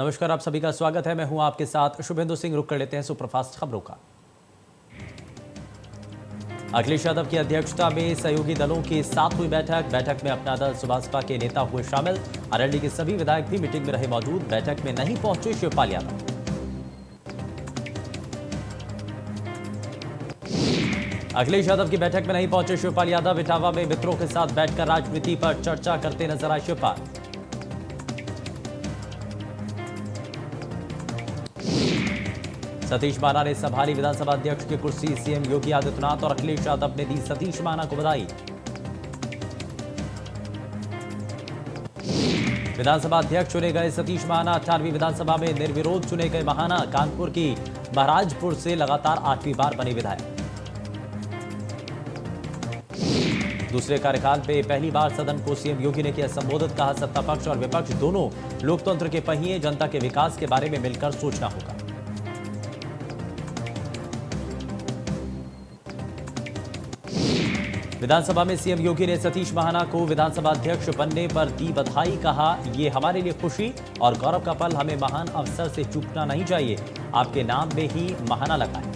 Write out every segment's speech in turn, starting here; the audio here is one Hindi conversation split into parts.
नमस्कार, आप सभी का स्वागत है। मैं हूं आपके साथ शुभेंदु सिंह। रुक कर लेते हैं सुपरफास्ट खबरों का। अखिलेश यादव की अध्यक्षता में सहयोगी दलों की 7वीं बैठक में अपना दल सुभाषपा के नेता हुए शामिल। आरएलडी के सभी विधायक भी मीटिंग में रहे मौजूद। बैठक में नहीं पहुंचे शिवपाल यादव। अखिलेश यादव की बैठक में नहीं पहुंचे शिवपाल यादव। इटावा में मित्रों के साथ बैठकर राजनीति पर चर्चा करते नजर आए शिवपाल। सतीश महाना ने संभाली विधानसभा अध्यक्ष की कुर्सी। सीएम योगी आदित्यनाथ और अखिलेश यादव ने दी सतीश महाना को बधाई। विधानसभा अध्यक्ष चुने गए सतीश महाना। 18वीं विधानसभा में निर्विरोध चुने गए महाना। कानपुर की महाराजपुर से लगातार 8वीं बार बने विधायक। दूसरे कार्यकाल में पहली बार सदन को सीएम योगी ने किया संबोधित। कहा, सत्ता पक्ष और विपक्ष दोनों लोकतंत्र के पहिए। जनता के विकास के बारे में मिलकर सोचना होगा। विधानसभा में सीएम योगी ने सतीश महाना को विधानसभा अध्यक्ष बनने पर दी बधाई। कहा, ये हमारे लिए खुशी और गौरव का पल। हमें महान अवसर से चूकना नहीं चाहिए। आपके नाम में ही महाना लगा है।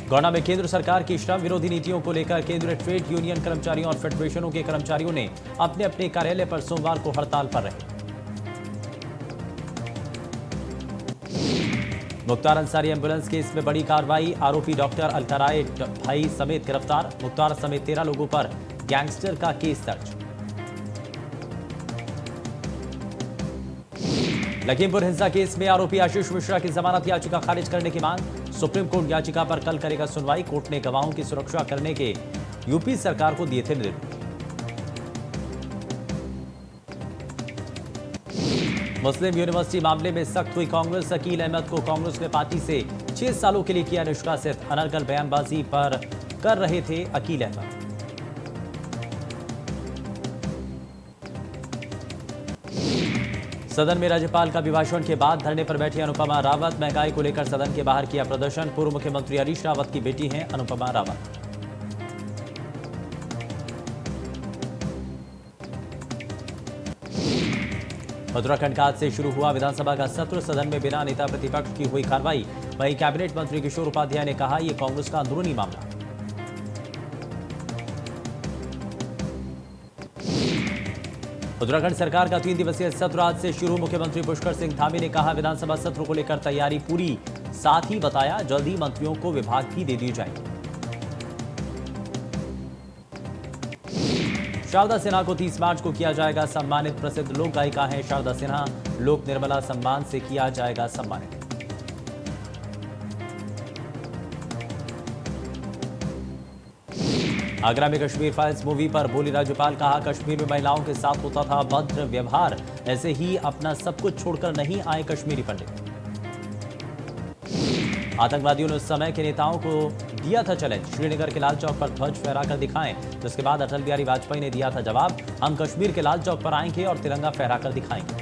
गौड़ा में केंद्र सरकार की श्रम विरोधी नीतियों को लेकर केंद्रीय ट्रेड यूनियन कर्मचारियों और फेडरेशनों के कर्मचारियों ने अपने अपने कार्यालय पर सोमवार को हड़ताल पर रहे। मुख्तार अंसारी एम्बुलेंस केस में बड़ी कार्रवाई। आरोपी डॉक्टर अलकराए भाई समेत गिरफ्तार। मुख्तार समेत 13 लोगों पर गैंगस्टर का केस दर्ज। लखीमपुर हिंसा केस में आरोपी आशीष मिश्रा की जमानत याचिका खारिज करने की मांग। सुप्रीम कोर्ट याचिका पर कल करेगा सुनवाई। कोर्ट ने गवाहों की सुरक्षा करने के यूपी सरकार को दिए थे निर्देश। मुस्लिम यूनिवर्सिटी मामले में सख्त हुई कांग्रेस। अकील अहमद को कांग्रेस ने पार्टी से 6 सालों के लिए किया निष्कासित। अनर्गल बयानबाजी पर कर रहे थे अकील अहमद। सदन में राज्यपाल का अभिभाषण के बाद धरने पर बैठी अनुपमा रावत। महंगाई को लेकर सदन के बाहर किया प्रदर्शन। पूर्व मुख्यमंत्री हरीश रावत की बेटी हैं अनुपमा रावत। उत्तराखंड का आज से शुरू हुआ विधानसभा का सत्र। सदन में बिना नेता प्रतिपक्ष की हुई कार्रवाई। वहीं कैबिनेट मंत्री किशोर उपाध्याय ने कहा, यह कांग्रेस का अंदरूनी मामला। उत्तराखंड सरकार का 3 दिवसीय सत्र आज से शुरू। मुख्यमंत्री पुष्कर सिंह धामी ने कहा, विधानसभा सत्र को लेकर तैयारी पूरी। साथ ही बताया, जल्द ही मंत्रियों को विभाग भी दे दिए जाएंगे। शारदा सिन्हा को 30 मार्च को किया जाएगा सम्मानित। प्रसिद्ध लोक गायिका हैं शारदा सिन्हा। लोक निर्मला सम्मान से किया जाएगा सम्मानित। आगरा में कश्मीर फाइल्स मूवी पर बोली राज्यपाल। कहा, कश्मीर में महिलाओं के साथ होता था भद्र व्यवहार। ऐसे ही अपना सब कुछ छोड़कर नहीं आए कश्मीरी पंडित। आतंकवादियों ने उस समय के नेताओं को दिया था चैलेंज। श्रीनगर के लाल चौक पर ध्वज फहराकर दिखाएं। जिसके बाद अटल बिहारी वाजपेयी ने दिया था जवाब, हम कश्मीर के लाल चौक पर आएंगे और तिरंगा फहराकर दिखाएंगे।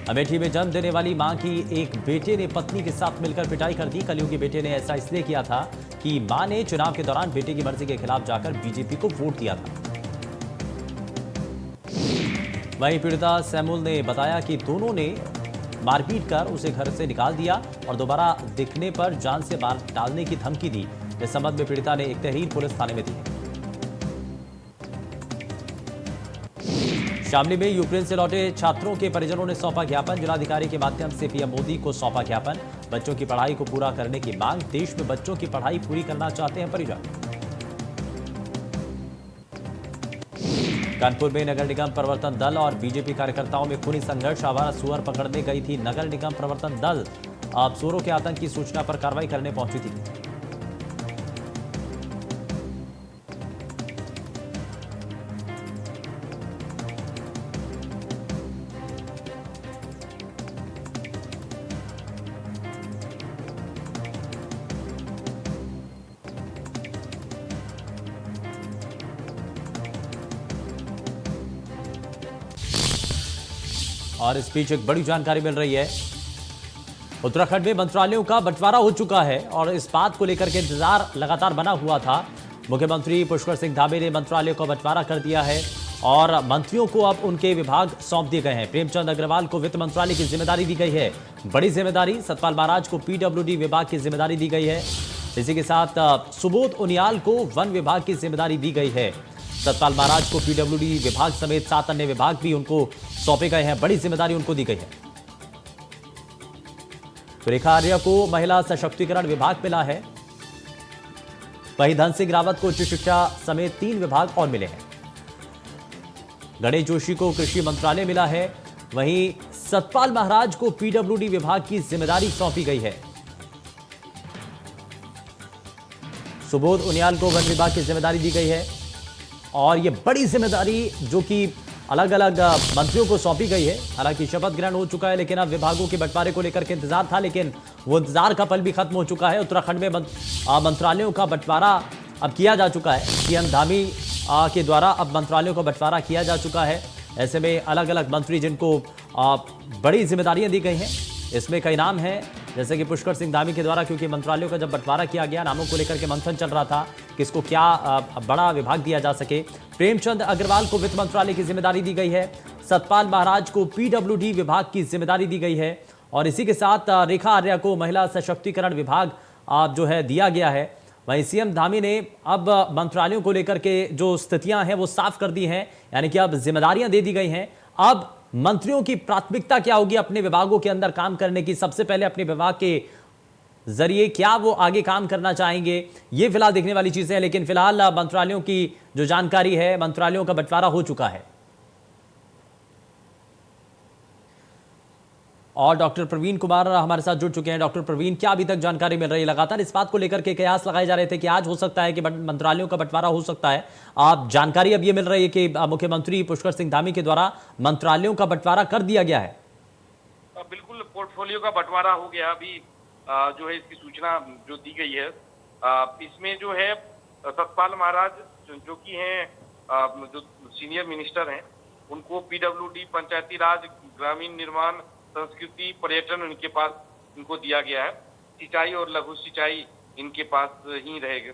अमेठी में जन्म देने वाली मां की एक बेटे ने पत्नी के साथ मिलकर पिटाई कर दी। कलयुगी बेटे ने ऐसा इसलिए किया था कि मां ने चुनाव के दौरान बेटे की मर्जी के खिलाफ जाकर बीजेपी को वोट दिया था। वहीं पीड़िता सैमुल ने बताया कि दोनों ने मारपीट कर उसे घर से निकाल दिया और दोबारा दिखने पर जान से मार डालने की धमकी दी। इस संबंध में पीड़िता ने एक तहरीर पुलिस थाने में दी है। शामली में यूक्रेन से लौटे छात्रों के परिजनों ने सौंपा ज्ञापन। जिलाधिकारी के माध्यम से पीएम मोदी को सौंपा ज्ञापन। बच्चों की पढ़ाई को पूरा करने की मांग। देश में बच्चों की पढ़ाई पूरी करना चाहते हैं परिजन। कानपुर में नगर निगम प्रवर्तन दल और बीजेपी कार्यकर्ताओं में खूनी संघर्ष। आवारा सुअर पकड़ने गई थी नगर निगम प्रवर्तन दल। अब सुअरों के आतंक की सूचना पर कार्रवाई करने पहुंची थी। और इस बीच एक बड़ी जानकारी मिल रही है। उत्तराखंड में मंत्रालयों का बंटवारा हो चुका है और इस बात को लेकर के इंतजार लगातार बना हुआ था मुख्यमंत्री पुष्कर सिंह धामी ने मंत्रालयों का बंटवारा कर दिया है और मंत्रियों को अब उनके विभाग सौंप दिए गए हैं। प्रेमचंद अग्रवाल को वित्त मंत्रालय की जिम्मेदारी दी गई है। बड़ी जिम्मेदारी। सतपाल महाराज को पीडब्ल्यूडी विभाग की जिम्मेदारी दी गई है। इसी के साथ सुबोध उनियाल को वन विभाग की जिम्मेदारी दी गई है। सतपाल महाराज को पीडब्ल्यूडी विभाग समेत 7 अन्य विभाग भी उनको सौंपे गए हैं। बड़ी जिम्मेदारी उनको दी गई है। रेखा आर्या को महिला सशक्तिकरण विभाग मिला है। वहीं धन सिंह रावत को उच्च शिक्षा समेत 3 विभाग और मिले हैं। गणेश जोशी को कृषि मंत्रालय मिला है। वहीं सतपाल महाराज को पीडब्ल्यूडी विभाग की जिम्मेदारी सौंपी गई है। सुबोध उनियाल को वन विभाग की जिम्मेदारी दी गई है और यह बड़ी जिम्मेदारी जो कि अलग अलग मंत्रियों को सौंपी गई है। हालांकि शपथ ग्रहण हो चुका है, लेकिन अब विभागों के बंटवारे को लेकर के इंतजार था, लेकिन वो इंतजार का पल भी खत्म हो चुका है। उत्तराखंड में मंत्रालयों का बंटवारा अब किया जा चुका है। सीएम धामी के द्वारा अब मंत्रालयों का बंटवारा किया जा चुका है। ऐसे में अलग अलग मंत्री जिनको बड़ी जिम्मेदारियां दी गई हैं, इसमें कई नाम हैं, जैसे कि पुष्कर सिंह धामी के द्वारा, क्योंकि मंत्रालयों का जब बंटवारा किया गया, नामों को लेकर के मंथन चल रहा था, किसको क्या बड़ा विभाग दिया जा सके। प्रेमचंद अग्रवाल को वित्त मंत्रालय की जिम्मेदारी दी गई है। सतपाल महाराज को पीडब्ल्यूडी विभाग की जिम्मेदारी दी गई है और इसी के साथ रेखा आर्या को महिला सशक्तिकरण विभाग जो है दिया गया है। वहीं सीएम धामी ने अब मंत्रालयों को लेकर के जो स्थितियां हैं वो साफ कर दी हैं, यानी कि अब जिम्मेदारियां दे दी गई हैं। अब मंत्रियों की प्राथमिकता क्या होगी अपने विभागों के अंदर काम करने की? सबसे पहले अपने विभाग के जरिए क्या वो आगे काम करना चाहेंगे, ये फिलहाल देखने वाली चीजें हैं। लेकिन फिलहाल मंत्रालयों की जो जानकारी है, मंत्रालयों का बंटवारा हो चुका है। और डॉक्टर प्रवीण कुमार हमारे साथ जुड़ चुके हैं। डॉक्टर प्रवीण, क्या अभी तक जानकारी मिल रही है? लगातार इस बात को लेकर के कयास लगाए जा रहे थे कि आज हो सकता है कि मंत्रालयों का बंटवारा हो सकता है। आप जानकारी अब ये मिल रही है कि मुख्यमंत्री पुष्कर सिंह धामी के द्वारा मंत्रालयों का बंटवारा कर दिया गया है। बिल्कुल, पोर्टफोलियो का बंटवारा हो गया। अभी जो है इसकी सूचना जो दी गई है, इसमें जो है सतपाल महाराज जो कि हैं जो सीनियर मिनिस्टर हैं, उनको पीडब्ल्यूडी, पंचायती राज, ग्रामीण निर्माण, संस्कृति, पर्यटन इनको दिया गया है। सिंचाई और लघु सिंचाई इनके पास ही रहेगा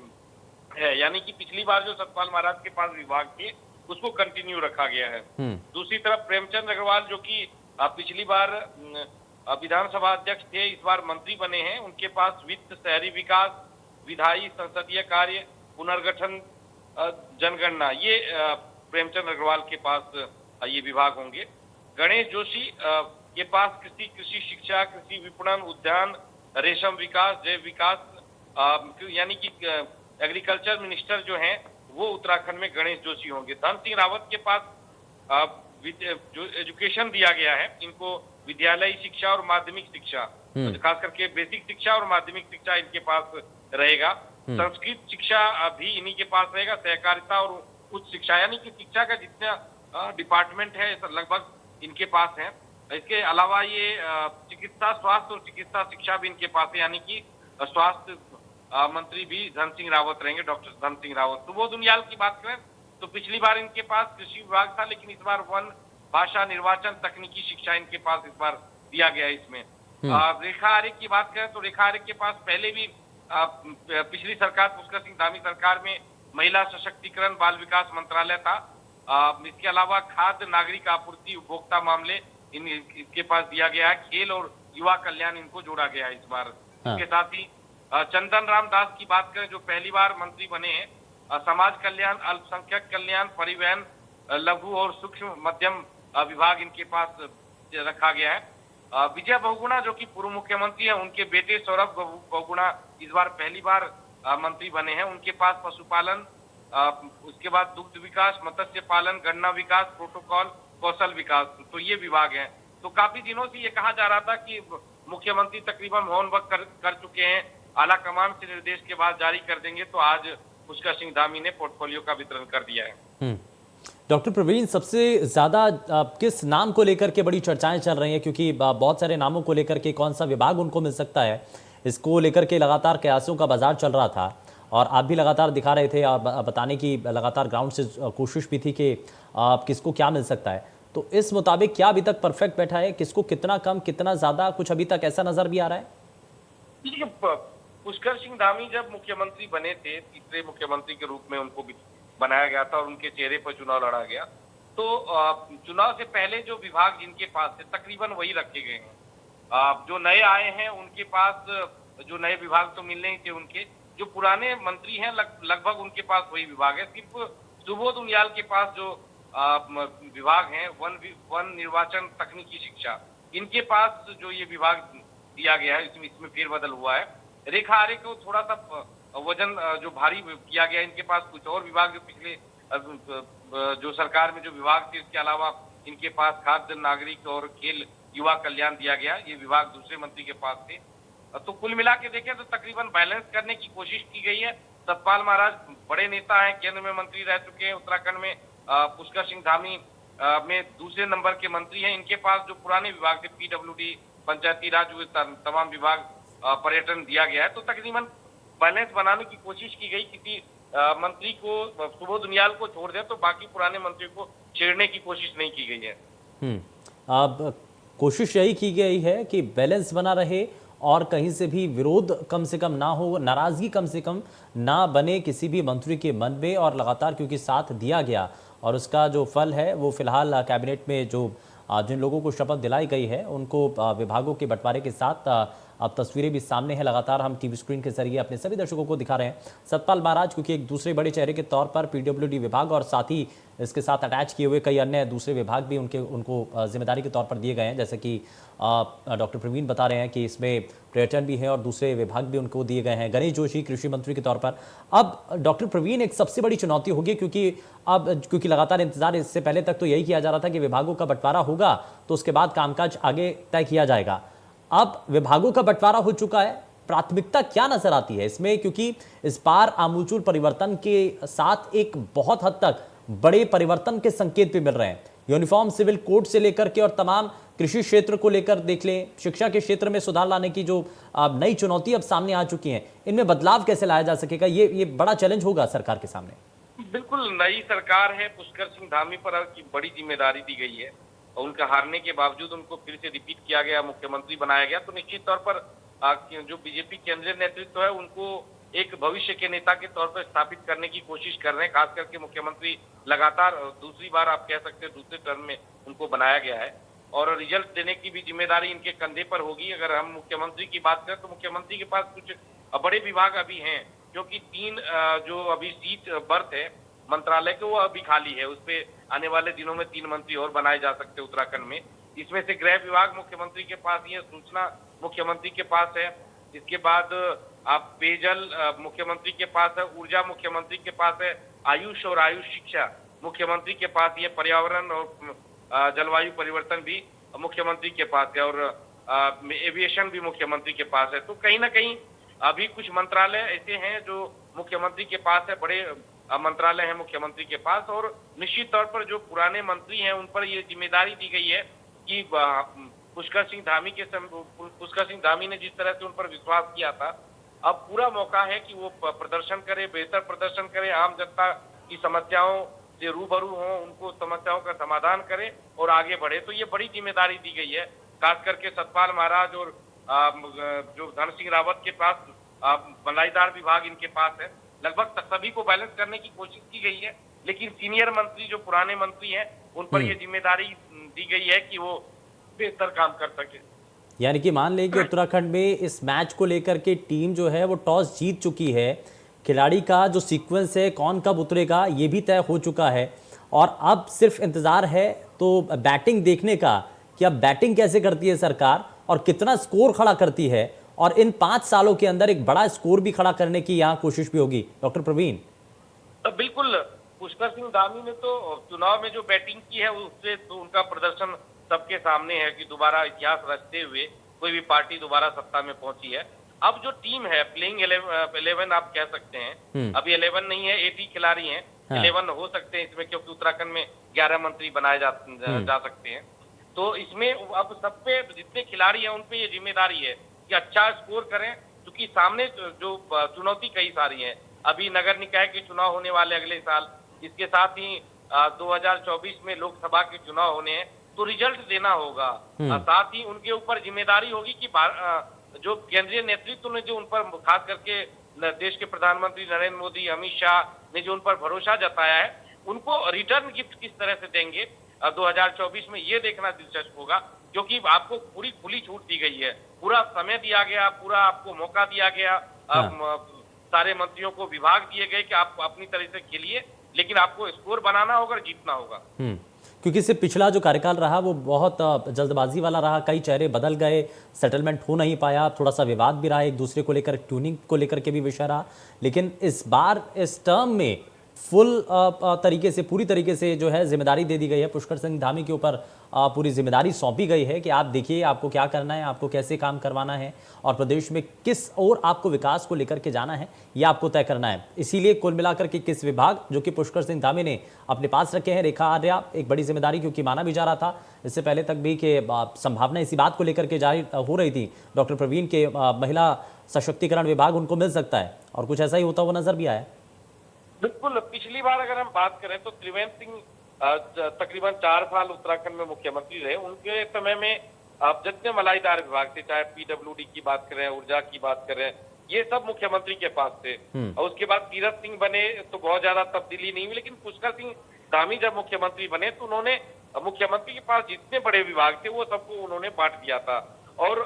है, यानी कि पिछली बार जो सतपाल महाराज के पास विभाग थे उसको कंटिन्यू रखा गया है। दूसरी तरफ प्रेमचंद अग्रवाल जो कि पिछली बार विधानसभा अध्यक्ष थे, इस बार मंत्री बने हैं, उनके पास वित्त, शहरी विकास, विधायी, संसदीय कार्य, पुनर्गठन, जनगणना, ये प्रेमचंद अग्रवाल के पास ये विभाग होंगे। गणेश जोशी के पास कृषि शिक्षा, कृषि विपणन, उद्यान, रेशम विकास, जैव विकास, यानी कि एग्रीकल्चर मिनिस्टर जो हैं वो उत्तराखंड में गणेश जोशी होंगे। धन सिंह रावत के पास जो एजुकेशन दिया गया है, इनको विद्यालयी शिक्षा और माध्यमिक शिक्षा, खास करके बेसिक शिक्षा और माध्यमिक शिक्षा इनके पास रहेगा। संस्कृत शिक्षा भी इन्हीं के पास रहेगा। सहकारिता और उच्च शिक्षा, यानी कि शिक्षा का जितना डिपार्टमेंट है लगभग इनके पास है। इसके अलावा ये चिकित्सा, स्वास्थ्य और चिकित्सा शिक्षा भी इनके पास है, यानी कि स्वास्थ्य मंत्री भी धन सिंह रावत रहेंगे, डॉक्टर धन सिंह रावत। सुबोध उनियाल की बात करें तो पिछली बार इनके पास कृषि विभाग था, लेकिन इस बार वन, भाषा, निर्वाचन, तकनीकी शिक्षा इनके पास इस बार दिया गया है। इसमें रेखा आर्य की बात करें तो रेखा आर्य के पास पहले भी पिछली सरकार, पुष्कर सिंह धामी सरकार में महिला सशक्तिकरण, बाल विकास मंत्रालय था। इसके अलावा खाद्य, नागरिक आपूर्ति, उपभोक्ता मामले इसके पास दिया गया है। खेल और युवा कल्याण इनको जोड़ा गया है इस बार। इसके साथ ही चंदन राम दास की बात करें जो पहली बार मंत्री बने हैं, समाज कल्याण, अल्पसंख्यक कल्याण, परिवहन, लघु और सूक्ष्म मध्यम विभाग इनके पास रखा गया है। विजय बहुगुणा जो कि पूर्व मुख्यमंत्री हैं, उनके बेटे सौरभ बहुगुणा इस बार पहली बार मंत्री बने हैं। उनके पास पशुपालन, उसके बाद दुग्ध विकास, मत्स्य पालन, गन्ना विकास, प्रोटोकॉल, कौशल विकास, तो ये विभाग हैं। तो काफी दिनों से ये कहा जा रहा था कि मुख्यमंत्री तकरीबन मौन वक्त कर चुके हैं, आला कमान से निर्देश के बाद जारी कर देंगे, तो आज पुष्कर सिंह धामी ने पोर्टफोलियो का वितरण कर दिया है। डॉक्टर प्रवीण, सबसे ज्यादा किस नाम को लेकर के बड़ी चर्चाएं चल रही हैं? क्योंकि बहुत सारे नामों को लेकर के कौन सा विभाग उनको मिल सकता है, इसको लेकर के लगातार कयासों का बाजार चल रहा था और आप भी लगातार दिखा रहे थे, बताने की लगातार ग्राउंड से कोशिश भी थी कि किसको क्या मिल सकता है। तो इस मुताबिक क्या अभी तक परफेक्ट बैठा है? किसको कितना कम, कितना ज्यादा, कुछ अभी तक ऐसा नजर भी आ रहा है? पुष्कर सिंह धामी जब मुख्यमंत्री बने थे, तीसरे मुख्यमंत्री के रूप में उनको भी बनाया गया था और उनके चेहरे पर चुनाव लड़ा गया। तो चुनाव से पहले जो विभाग जिनके पास थे तकरीबन वही रखे गए हैं। जो नए आए हैं उनके पास जो नए विभाग तो मिलने ही थे, उनके जो पुराने मंत्री हैं लगभग उनके पास वही विभाग है। सिर्फ सुबोध उनियाल के पास जो विभाग हैं, वन निर्वाचन तकनीकी शिक्षा, इनके पास जो ये विभाग दिया गया है, इसमें फेरबदल हुआ है। रेखा आर्य को थोड़ा सा वजन जो भारी किया गया, इनके पास कुछ और विभाग जो पिछले जो सरकार में जो विभाग थे, इसके अलावा इनके पास खाद्य नागरिक और खेल युवा कल्याण दिया गया, ये विभाग दूसरे मंत्री के पास थे। तो कुल मिला के देखें तो तकरीबन बैलेंस करने की कोशिश की गई है। सतपाल महाराज बड़े नेता हैं, केंद्र में मंत्री रह चुके हैं, उत्तराखंड में पुष्कर सिंह धामी में दूसरे नंबर के मंत्री हैं। इनके पास जो पुराने विभाग थे, पीडब्ल्यूडी, पंचायती राज, तमाम विभाग, पर्यटन दिया गया है। तो तकरीबन बैलेंस बनाने की कोशिश की गई। किसी मंत्री को, सुबोध उनियाल को छोड़ दे तो बाकी पुराने मंत्री को छेड़ने की कोशिश नहीं की गई है। अब कोशिश यही की गई है कि बैलेंस बना रहे और कहीं से भी विरोध कम से कम ना हो, नाराजगी कम से कम ना बने किसी भी मंत्री के मन में, और लगातार क्योंकि साथ दिया गया और उसका जो फल है वो फिलहाल कैबिनेट में जो जिन लोगों को शपथ दिलाई गई है उनको विभागों के बंटवारे के साथ अब तस्वीरें भी सामने हैं। लगातार हम टीवी स्क्रीन के जरिए अपने सभी दर्शकों को दिखा रहे हैं। सतपाल महाराज क्योंकि एक दूसरे बड़े चेहरे के तौर पर पीडब्ल्यूडी विभाग और साथ ही इसके साथ अटैच किए हुए कई अन्य दूसरे विभाग भी उनको जिम्मेदारी के तौर पर दिए गए हैं, जैसे कि डॉक्टर प्रवीण बता रहे हैं कि इसमें पर्यटन भी है और दूसरे विभाग भी उनको दिए गए हैं। गणेश जोशी कृषि मंत्री के तौर पर। अब डॉक्टर प्रवीण, एक सबसे बड़ी चुनौती होगी क्योंकि लगातार इंतजार, इससे पहले तक तो यही किया जा रहा था कि विभागों का बंटवारा होगा तो उसके बाद कामकाज आगे तय किया जाएगा। अब विभागों का बंटवारा हो चुका है, प्राथमिकता क्या नजर आती है इसमें, क्योंकि इस बार आमूलचूल परिवर्तन के साथ एक बहुत हद तक बड़े परिवर्तन के संकेत भी मिल रहे हैं। यूनिफॉर्म सिविल कोड से लेकर के और तमाम कृषि क्षेत्र को लेकर देख लें, शिक्षा के क्षेत्र में सुधार लाने की जो नई चुनौती अब सामने आ चुकी है, इनमें बदलाव कैसे लाया जा सकेगा, ये बड़ा चैलेंज होगा सरकार के सामने। बिल्कुल नई सरकार है, पुष्कर सिंह धामी पर बड़ी जिम्मेदारी दी गई है और उनका हारने के बावजूद उनको फिर से रिपीट किया गया, मुख्यमंत्री बनाया गया। तो निश्चित तौर पर जो बीजेपी केंद्रीय नेतृत्व है उनको एक भविष्य के नेता के तौर पर स्थापित करने की कोशिश कर रहे हैं। खास करके मुख्यमंत्री लगातार दूसरी बार आप कह सकते हैं दूसरे टर्म में उनको बनाया गया है और रिजल्ट देने की भी जिम्मेदारी इनके कंधे पर होगी। अगर हम मुख्यमंत्री की बात करें तो मुख्यमंत्री के पास कुछ बड़े विभाग अभी हैं, क्योंकि 3 जो अभी सीट बर्थ है मंत्रालय के वो अभी खाली है। उस पे आने वाले दिनों में 3 मंत्री और बनाए जा सकते हैं उत्तराखंड में। इसमें से गृह विभाग मुख्यमंत्री के पास ही है, सूचना मुख्यमंत्री के पास है, इसके बाद आप पेयजल मुख्यमंत्री के पास है, ऊर्जा मुख्यमंत्री के पास है, आयुष और आयुष शिक्षा मुख्यमंत्री के पास ही है, पर्यावरण और जलवायु परिवर्तन भी मुख्यमंत्री के पास है और एविएशन भी मुख्यमंत्री के पास है। तो कहीं ना कहीं अभी कुछ मंत्रालय ऐसे हैं जो मुख्यमंत्री के पास है, बड़े मंत्रालय है मुख्यमंत्री के पास। और निश्चित तौर पर जो पुराने मंत्री हैं उन पर ये जिम्मेदारी दी गई है कि पुष्कर सिंह धामी ने जिस तरह से उन पर विश्वास किया था, अब पूरा मौका है कि वो प्रदर्शन करे, बेहतर प्रदर्शन करे, आम जनता की समस्याओं से रूबरू हों, उनको समस्याओं का समाधान करे और आगे बढ़े। तो ये बड़ी जिम्मेदारी दी गई है, खास करके सतपाल महाराज और जो धन सिंह रावत के पास बनाईदार विभाग इनके पास है। लगभग सभी को बैलेंस करने की कोशिश की गई है, लेकिन सीनियर मंत्री जो पुराने मंत्री हैं उन पर यह जिम्मेदारी दी गई है कि वो बेहतर काम कर सके। यानी कि मान लें कि उत्तराखंड में इस मैच को लेकर के टीम जो है वो टॉस जीत चुकी है, खिलाड़ी का जो सीक्वेंस है कौन कब उतरेगा ये भी तय हो चुका है और अब सिर्फ इंतजार है तो बैटिंग देखने का कि अब बैटिंग कैसे करती है सरकार और कितना स्कोर खड़ा करती है, और इन 5 सालों के अंदर एक बड़ा स्कोर भी खड़ा करने की यहाँ कोशिश भी होगी। डॉक्टर प्रवीण, बिल्कुल पुष्कर सिंह धामी ने तो चुनाव में जो बैटिंग की है उससे तो उनका प्रदर्शन सबके सामने है कि दोबारा इतिहास रचते हुए कोई भी पार्टी दोबारा सत्ता में पहुंची है। अब जो टीम है प्लेइंग 11 आप कह सकते हैं, अभी 11 नहीं है, 80 खिलाड़ी हैं, 11 हो सकते हैं इसमें, क्योंकि उत्तराखंड में 11 मंत्री बनाए जा सकते हैं। तो इसमें अब सब पे जितने खिलाड़ी हैं उन पे ये जिम्मेदारी है कि अच्छा स्कोर करें, क्योंकि सामने जो चुनौती कई सारी है। अभी नगर निकाय के चुनाव होने वाले अगले साल, इसके साथ ही 2024 में लोकसभा के चुनाव होने हैं, तो रिजल्ट देना होगा। साथ ही उनके ऊपर जिम्मेदारी होगी कि जो केंद्रीय नेतृत्व ने जो उन पर खास करके देश के प्रधानमंत्री नरेंद्र मोदी, अमित शाह ने जो उन पर भरोसा जताया है, उनको रिटर्न गिफ्ट किस तरह से देंगे 2024 में, ये देखना दिलचस्प होगा, क्योंकि आपको पूरी खुली छूट दी गई है, पूरा समय दिया गया, पूरा आपको मौका दिया गया, सारे मंत्रियों को विभाग दिए गए कि आप अपनी तरह से खेलिए, लेकिन आपको स्कोर बनाना होगा और जीतना होगा। क्योंकि इससे पिछला जो कार्यकाल रहा वो बहुत जल्दबाजी वाला रहा, कई चेहरे बदल गए, सेटलमेंट हो नहीं पाया, थोड़ा सा विवाद भी रहा, एक दूसरे को लेकर ट्यूनिंग को लेकर के भी विषय रहा। लेकिन इस बार इस टर्म में फुल तरीके से, पूरी तरीके से जो है जिम्मेदारी दे दी गई है, पुष्कर सिंह धामी के ऊपर पूरी जिम्मेदारी सौंपी गई है कि आप देखिए आपको क्या करना है, आपको कैसे काम करवाना है और प्रदेश में किस और आपको विकास को लेकर के जाना है, ये आपको तय करना है। इसीलिए कुल मिलाकर के किस विभाग जो कि पुष्कर सिंह धामी ने अपने पास रखे हैं, रेखा आर्या, एक बड़ी जिम्मेदारी, क्योंकि माना भी जा रहा था इससे पहले तक भी कि संभावना इसी बात को लेकर के जारी हो रही थी, डॉक्टर प्रवीण के महिला सशक्तिकरण विभाग उनको मिल सकता है, और कुछ ऐसा ही होता हुआ नजर भी आया। बिल्कुल, पिछली बार अगर हम बात करें तो त्रिवेंद्र सिंह तकरीबन 4 साल उत्तराखंड में मुख्यमंत्री रहे। उनके समय में आप जितने मलाईदार विभाग थे, चाहे पीडब्ल्यूडी की बात करें, ऊर्जा की बात करें, ये सब मुख्यमंत्री के पास थे। और उसके बाद तीरथ सिंह बने तो बहुत ज्यादा तब्दीली नहीं हुई, लेकिन पुष्कर सिंह धामी जब मुख्यमंत्री बने तो उन्होंने मुख्यमंत्री के पास जितने बड़े विभाग थे वो सबको उन्होंने बांट दिया था, और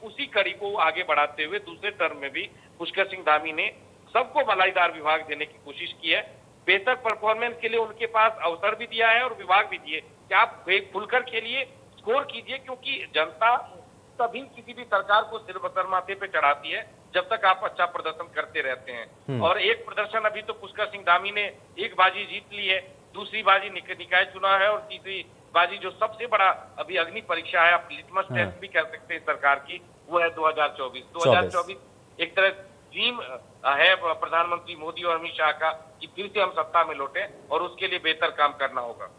उसी कड़ी को आगे बढ़ाते हुए दूसरे टर्म में भी पुष्कर सिंह धामी ने सबको मलाईदार विभाग देने की कोशिश की है। बेहतर परफॉर्मेंस के लिए उनके पास अवसर भी दिया है और विभाग भी दिए कि आप खुलकर खेलिए, स्कोर कीजिए, क्योंकि जनता कभी किसी भी सरकार को सिर बसर माथे पे चढ़ाती है जब तक आप अच्छा प्रदर्शन करते रहते हैं। और एक प्रदर्शन अभी तो पुष्कर सिंह धामी ने एक बाजी जीत ली है, दूसरी बाजी निकाय चुनाव है, और तीसरी बाजी जो सबसे बड़ा अभी अग्नि परीक्षा है, आप लिटमस टेस्ट भी कह सकते हैं सरकार की, वो है 2024। एक तरह ड्रीम है प्रधानमंत्री मोदी और अमित शाह का कि फिर से हम सत्ता में लौटे, और उसके लिए बेहतर काम करना होगा।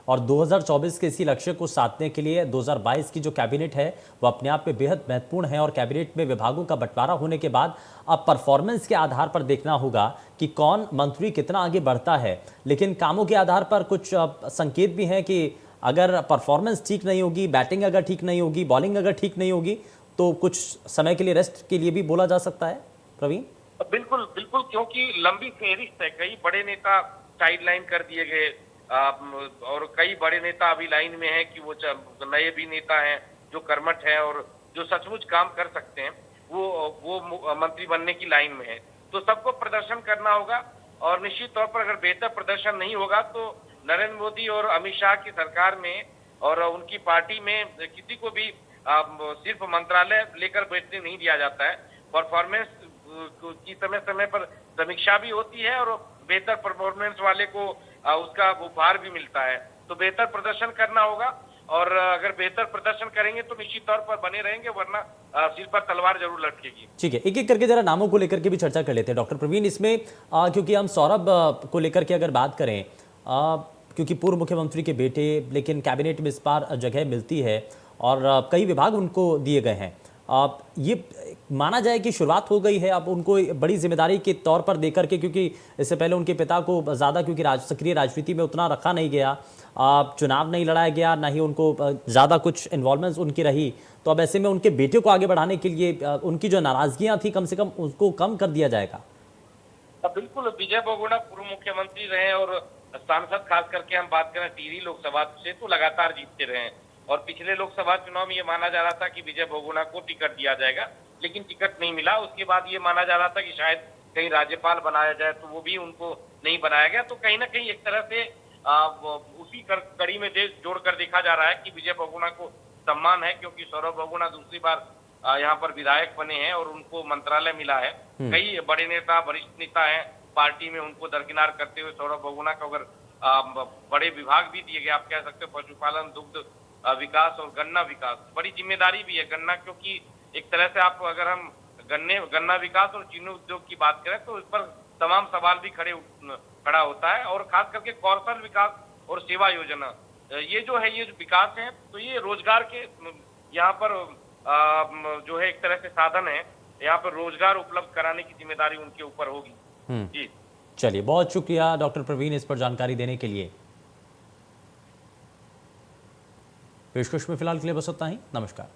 और 2024 के इसी लक्ष्य को साधने के लिए 2022 की जो कैबिनेट है वो अपने आप में बेहद महत्वपूर्ण है, और कैबिनेट में विभागों का बंटवारा होने के बाद अब परफॉर्मेंस के आधार पर देखना होगा कि कौन मंत्री कितना आगे बढ़ता है। लेकिन कामों के आधार पर कुछ संकेत भी हैं कि अगर परफॉर्मेंस ठीक नहीं होगी, बैटिंग अगर ठीक नहीं होगी, बॉलिंग अगर ठीक नहीं होगी, तो कुछ समय के लिए रेस्ट के लिए भी बोला जा सकता है। प्रवीण, बिल्कुल बिल्कुल, क्योंकि लंबी फेरिस्त है, कई बड़े नेता साइडलाइन कर दिए गए, और कई बड़े नेता अभी लाइन में हैं कि वो नए भी नेता हैं जो कर्मठ हैं और जो सचमुच काम कर सकते हैं, वो मंत्री बनने की लाइन में है। तो सबको प्रदर्शन करना होगा, और निश्चित तौर पर अगर बेहतर प्रदर्शन नहीं होगा तो नरेंद्र मोदी और अमित शाह की सरकार में और उनकी पार्टी में किसी को भी सिर्फ मंत्रालय लेकर बैठने नहीं दिया जाता है। परफॉर्मेंस की समय समय पर समीक्षा भी होती है, और बेहतर परफॉर्मेंस वाले को उसका उपहार भी मिलता है। तो बेहतर प्रदर्शन करना होगा, और अगर बेहतर प्रदर्शन करेंगे तो निश्चित तौर पर बने रहेंगे, वरना सिर पर तलवार जरूर लटकेगी। ठीक है, एक एक करके जरा नामों को लेकर के भी चर्चा कर लेते हैं डॉक्टर प्रवीण। इसमें क्योंकि हम सौरभ को लेकर के अगर बात करें, क्योंकि पूर्व मुख्यमंत्री के बेटे, लेकिन कैबिनेट में इस बार जगह मिलती है और कई विभाग उनको दिए गए हैं, ये माना जाए कि शुरुआत हो गई है अब उनको बड़ी जिम्मेदारी के तौर पर देकर के, क्योंकि इससे पहले उनके पिता को ज़्यादा क्योंकि सक्रिय राजनीति में उतना रखा नहीं गया, चुनाव नहीं लड़ाया गया, ना ही उनको ज़्यादा कुछ इन्वॉल्वमेंट उनकी रही, तो अब ऐसे में उनके बेटे को आगे बढ़ाने के लिए उनकी जो नाराजगियाँ थी कम से कम उसको कम कर दिया जाएगा। बिल्कुल, विजय बहुगुणा पूर्व मुख्यमंत्री रहे, और सांसद खास करके हम बात करें टिहरी लोकसभा से तो लगातार जीतते रहे, और पिछले लोकसभा चुनाव में ये माना जा रहा था कि विजय बहुगुणा को टिकट दिया जाएगा, लेकिन टिकट नहीं मिला। उसके बाद ये माना जा रहा था कि शायद कहीं राज्यपाल बनाया जाए, तो वो भी उनको नहीं बनाया गया। तो कहीं ना कहीं एक तरह से उसी कड़ी में जोड़कर देखा जा रहा है कि विजय बहुगुणा को सम्मान है, क्योंकि सौरभ बहुगुणा दूसरी बार यहाँ पर विधायक बने हैं और उनको मंत्रालय मिला है। कई बड़े नेता, वरिष्ठ नेता हैं पार्टी में, उनको दरकिनार करते हुए सौरभ बहुगुणा को अगर बड़े विभाग भी दिए गए, आप कह सकते हो पशुपालन, दुग्ध विकास और गन्ना विकास, बड़ी जिम्मेदारी भी है गन्ना, क्योंकि एक तरह से आप अगर हम गन्ना विकास और चीनी उद्योग की बात करें तो इस पर तमाम सवाल भी खड़ा होता है, और खास करके कौशल विकास और सेवा योजना, ये जो है, ये जो विकास है, तो ये रोजगार के यहाँ पर जो है एक तरह से साधन है, यहाँ पर रोजगार उपलब्ध कराने की जिम्मेदारी उनके ऊपर होगी। जी चलिए, बहुत शुक्रिया डॉक्टर प्रवीण इस पर जानकारी देने के लिए। पेशकश में फिलहाल के लिए बस उतना ही। नमस्कार।